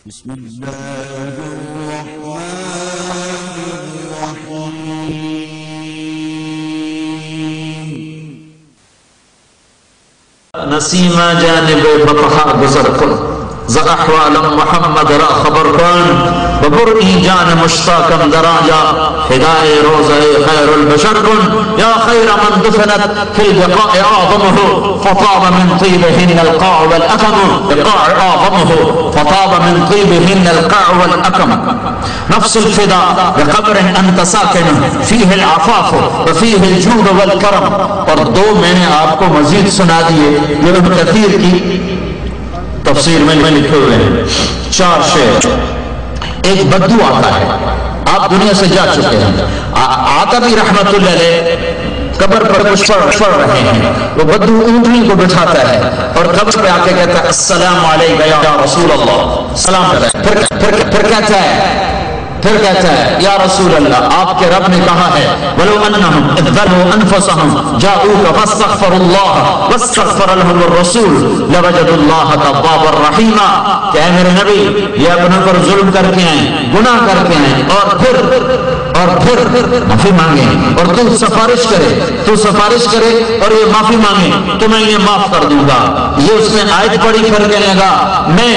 بسم اللہ الرحمن الرحیم نسیم جانب بطحا گزر کن ز احوال محمد را خبر کن ببرئی جان مشتاقم دراجا ہدائے روزہ خیر البشر کن یا خیر من دفنت فی البقاء اعظمه فطاب من طیبهن القاع والاکم بقاع اعظمه فطاب من طیبهن القاع والاکم نفس الفدا بقبر انت ساکن فیہ العفاف وفیہ الجود والکرم. اور دو میں نے آپ کو مزید سنا دیے یہ ابن کثیر کی تفسیر میں لکھے ہوئے ہیں. 4 شعر. ایک بدو آتا ہے، آپ دنیا سے جا چکے ہیں، آتا بھی رحمت اللہ علیہ قبر پر کچھ پڑھ رہے ہیں، وہ بدو اونٹنی کو بٹھاتا ہے اور قبر پہ آ کے کہتا ہے السلام علیکم یا رسول اللہ، سلام کرتا ہے. پھر کہتا ہے یا رسول اللہ آپ کے رب نے کہا ہے وَلَوْ أَنَّهُمْ إِذْ ظَلَمُوا أَنفُسَهُمْ جَاءُوكَ فَاسْتَغْفَرُوا اللَّهَ وَاسْتَغْفَرَ لَهُمُ الرَّسُولُ لَوَجَدُوا اللَّهَ تَوَّابًا رَحِيمًا. کہ اے میرے نبی یہ اپنے پر ظلم کر کے آئیں، گناہ کر کے آئیں اور پھر معافی مانگیں اور تو سفارش کرے اور یہ معافی مانگے تو میں یہ معاف کر دوں گا. یہ اس نے آیت پڑھی کر کے لگا میں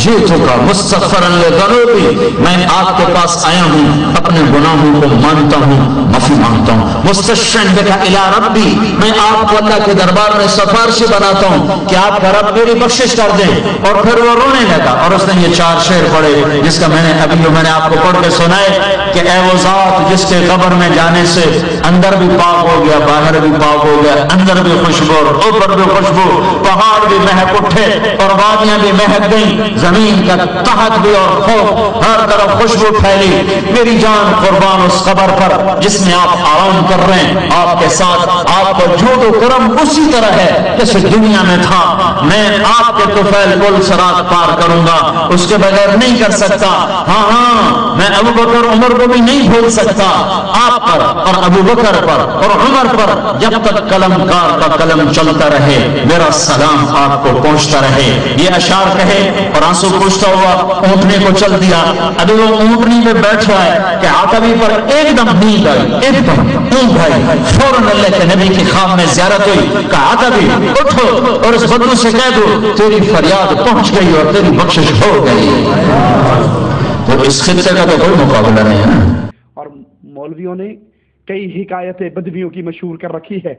جیتوں کا مستغفرا لذنوبی، میں آپ کے پاس آیا ہوں اپنے گناہوں کو مانتا ہوں، معافی مانگتا ہوں. مستشفعا بک الی ربی، میں آپ کو اللہ کے دربار میں سفارشی بناتا ہوں کہ آپ کا رب میری بخشش کر دے. اور پھر وہ رونے لگا اور اس نے یہ 4 شعر پڑھے جس کا میں نے آپ کو پڑھ کے سنائے کہ اے وہ ذات جس کے قبر میں جانے سے اندر بھی پاک ہو گیا، باہر بھی پاک ہو گیا، اندر بھی خوشبو اور اوپر بھی خوشبو، پہاڑ بھی مہک اٹھے اور وادیاں بھی مہک گئیں، زمین کا تحت بھی اور خوف، ہر طرف خوشبو پھیلی. میری جان قربان اس قبر پر جس میں آپ آرام کر رہے ہیں، آپ کے ساتھ آپ کا جود و کرم اسی طرح ہے جیسے دنیا میں تھا. میں آپ کے طفیل پل صراط پار کروں گا، اس کے بغیر نہیں کر سکتا. ہاں میں ابو بکر عمر کو بھی نہیں بھول سکتا. آپ پر اور ابو بکر پر اور عمر پر جب تک قلم کار کا قلم چلتا رہے میرا سلام آپ کو پہنچتا رہے. یہ اشعار کہے اور آنسو پوچھتا ہوا اونٹنے کو چل دیا. ابھی وہ اونٹنی پہ بیٹھا ہے کہ عتبی پر ایک دم نیند آئی، ایک دم اونگ آئی. فوراً اللہ کے نبی کی خواب میں زیارت ہوئی کہ عتبی اٹھو اور اس بدو سے کہہ دو تیری فریاد پہنچ گئی اور تیری بخشش ہو گئی. تو اس خطے کا تو کوئی مقابلہ نہیں ہے. اور مولویوں نے کئی حکایتیں بدویوں کی مشہور کر رکھی ہے.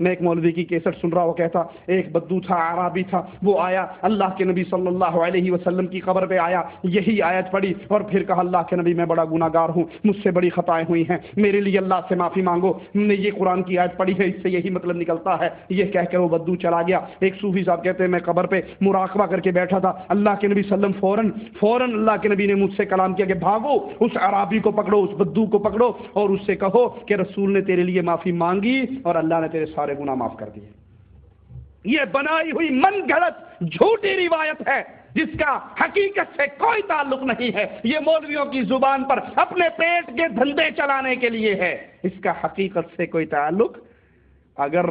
میں ایک مولوی کی کیسٹ سن رہا وہ کہتا ایک بدو تھا، عربی تھا، وہ آیا اللہ کے نبی صلی اللہ علیہ وسلم کی قبر پہ آیا، یہی آیت پڑھی اور پھر کہا اللہ کے نبی میں بڑا گناہ گار ہوں، مجھ سے بڑی خطائیں ہوئی ہیں، میرے لیے اللہ سے معافی مانگو. ہم نے یہ قرآن کی آیت پڑھی ہے، اس سے یہی مطلب نکلتا ہے. یہ کہہ کر وہ بدو چلا گیا. ایک صوفی صاحب کہتے ہیں میں قبر پہ مراقبہ کر کے بیٹھا تھا، اللہ کے نبی صلی اللہ علیہ وسلم فوراً اللہ کے نبی نے مجھ سے کلام کیا کہ بھاگو اس عربی کو پکڑو، اس بدو کو پکڑو اور اس سے کہو کہ رسول نے تیرے لیے معافی مانگی اور اللہ نے تیرے سارے گناہ معاف کر دیے. یہ بنائی ہوئی من گھڑت جھوٹی روایت ہے جس کا حقیقت سے کوئی تعلق نہیں ہے. یہ مولویوں کی زبان پر اپنے پیٹ کے دھندے چلانے کے لیے ہے، اس کا حقیقت سے کوئی تعلق اگر.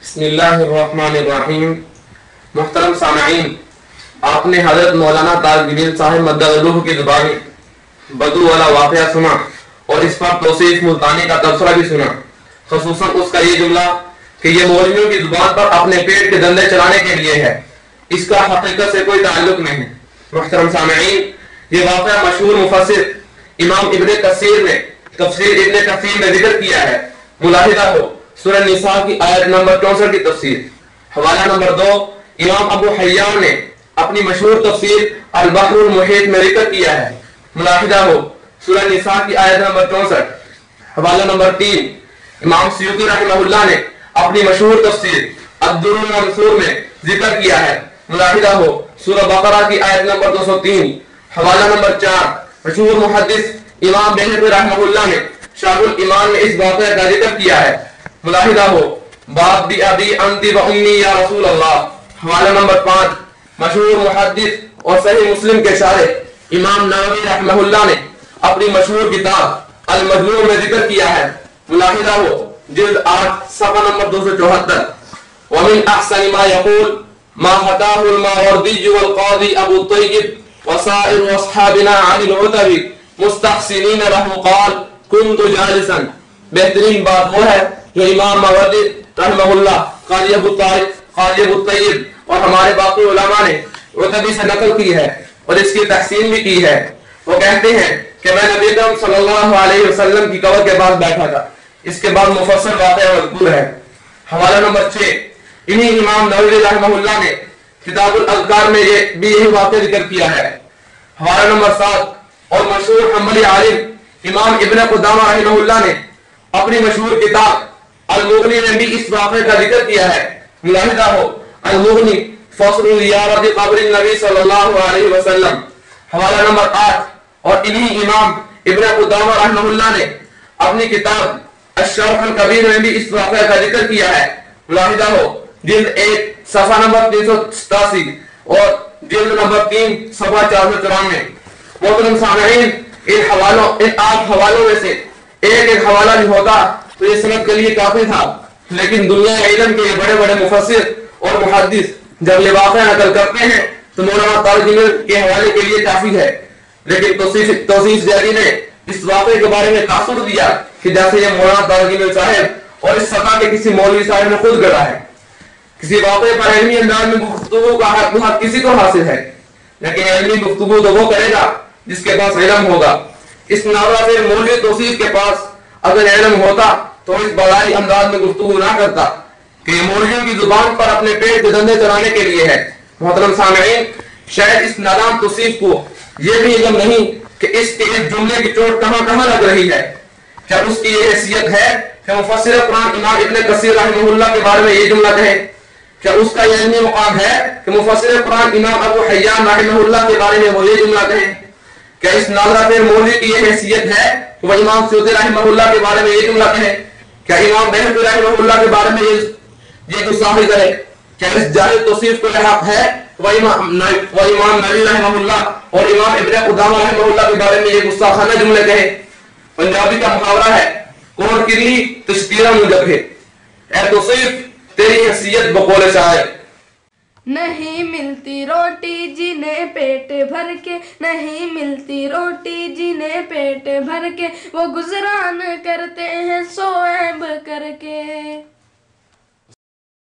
بسم اللہ الرحمن الرحیم. محترم سامعین، آپ نے حضرت مولانا تاج الدین صاحب مدد روح کی زبانی بدو والا واقعہ سنا اور اس پر توصیف ملتانی کا تبصرہ بھی سنا، خصوصاً اس کا یہ جملہ کہ یہ مولویوں کی زبان پر اپنے پیٹ کے دندے چلانے کے لیے ہے، اس کا حقیقت سے کوئی تعلق نہیں. محترم سامعین، یہ واقعہ مشہور مفسر امام ابن کثیر نے تفسیر ابن کثیر میں ذکر کیا ہے. ملاحظہ ہو سورہ نساء کی آیت نمبر 64 کی تفسیر. حوالہ نمبر 2 امام ابو حیان نے اپنی مشہور تفسیر البحر المحیط میں ذکر کیا ہے. ملاحظہ ہو سورہ نساء کی آیت نمبر 64. حوالہ نمبر 3 امام سیوطی رحمہ اللہ نے اپنی مشہور تفسیر الدر المنثور میں ذکر کیا ہے. ملاحظہ ہو سورہ بقرہ کی آیت نمبر 203. حوالہ نمبر 4 مشہور محدث امام بہقی رحمہ اللہ نے شاہ الایمان میں اس واقعہ کا ذکر کیا ہے. ملاحظہ ہو باب بی ابی انت و امی یا رسول اللہ. حوالہ نمبر 5 مشہور محدث اور صحیح مسلم کے شارح امام نووی رحمہ اللہ نے اپنی مشہور کتاب المجموع میں ذکر کیا ہے. ملاحظہ ہو جلد 8 صفحہ نمبر 274. ومن احسن ما يقول ما حكاه الماوردي والقاضي ابو الطيب وسائر اصحابنا عن العتبی مستحسنین لہ قال کنت جالسا. بہترین بات وہ ہے جو امام ماوردی رحمہ اللہ، قاضی ابو طارق، قاضی ابو طیب اور ہمارے باقی علماء نے عتبی سے نقل کی ہے اور اس کی تحسین بھی کی ہے. وہ کہتے ہیں کہ میں نبی اکرم صلی اللہ علیہ وسلم کی قبر کے پاس بیٹھا تھا. اس کے بعد مفصل واقعہ مذکور ہے. حوالہ نمبر 6 انہی امام نووی رحمہ اللہ نے کتاب الاذکار میں یہی واقعہ ذکر کیا ہے. حوالہ نمبر 7 اور مشہور حنبلی عالم امام ابن قدامہ رحمہ اللہ نے اپنی مشہور کتاب المغنی میں بھی اس واقعے کا ذکر کیا ہے. ملاحظہ ہو المغنی فصل زیارت قبر النبی صلی اللہ علیہ وسلم حوالہ نمبر 8. اور انہی امام ابن قدامہ رحمہ اللہ نے اپنی کتاب الشرح الکبیر میں بھی اس واقعے کا ذکر کیا ہے. ملاحظہ ہو جلد 1 صفحہ نمبر 387 اور جلد نمبر 3 صفحہ 494. محترم سامعین، ان 8 حوالوں میں سے ایک حوالہ بھی ہوتا تو یہ سند کے لیے کافی تھا، لیکن دنیا علم کے بڑے بڑے مفسر اور محدث جب یہ واقعہ نقل کرتے ہیں تو مولانا طارق جمیل کے حوالے کے لیے کافی ہے. لیکن توصیف زیادی نے اس واقعے کے بارے میں تاثر دیا کہ جیسے یہ مولانا طارق جمیل صاحب اور اس سطح کے کسی مولوی صاحب نے خود گڑھا ہے. کسی واقعے پر علمی انداز میں گفتگو کا حق کسی کو حاصل ہے، لیکن علمی گفتگو تو وہ کرے گا جس کے پاس علم ہوگا. اس ناظرہ سے مولوی توصیف کے پاس اگر علم ہوتا تو اس بڑائی انداز میں گفتگو نہ کرتا کہ یہ مولویوں کی زبان پر اپنے پیٹ کے دندے چلانے کے لیے ہے. محترم سامعین، شاید اس نادان توصیف کو یہ بھی علم نہیں کہ اس کے اس جملے کی چوٹ کہاں کہاں لگ رہی ہے. کیا اس کی یہ حیثیت ہے کہ مفسر قرآن امام ابن کثیر رحمہ اللہ کے بارے میں یہ جملہ کہے؟ کیا اس کا یہ علمی مقام ہے کہ مفسر قرآن امام ابو حیان رحمہ اللہ کے بارے میں وہ یہ جملہ کہیں؟ کیا اس ناظرہ پیر مولوی کی یہ حیثیت ہے کہ وہ امام سیوطی رحمہ اللہ کے بارے میں یہ جملہ کہیں؟ کیا امام بہنوی رحمہ اللہ کے بارے میں یہ گستاخی کرے؟ کیا اس جاہل توصیف کو حق ہے وہ امام نووی رحمہ اللہ اور امام ابن قدامہ رحمہ اللہ کے بارے میں یہ گستاخانہ جملے کہے؟ پنجابی کا محاورہ ہے کون کلی تشتیرہ مجھب ہے. اے توصیف تیری حیثیت بقول شاعر. نہیں ملتی روٹی جنہیں پیٹ بھر کے، نہیں ملتی روٹی جنہیں پیٹ بھر کے، وہ گزران کرتے ہیں سوئب کر کے.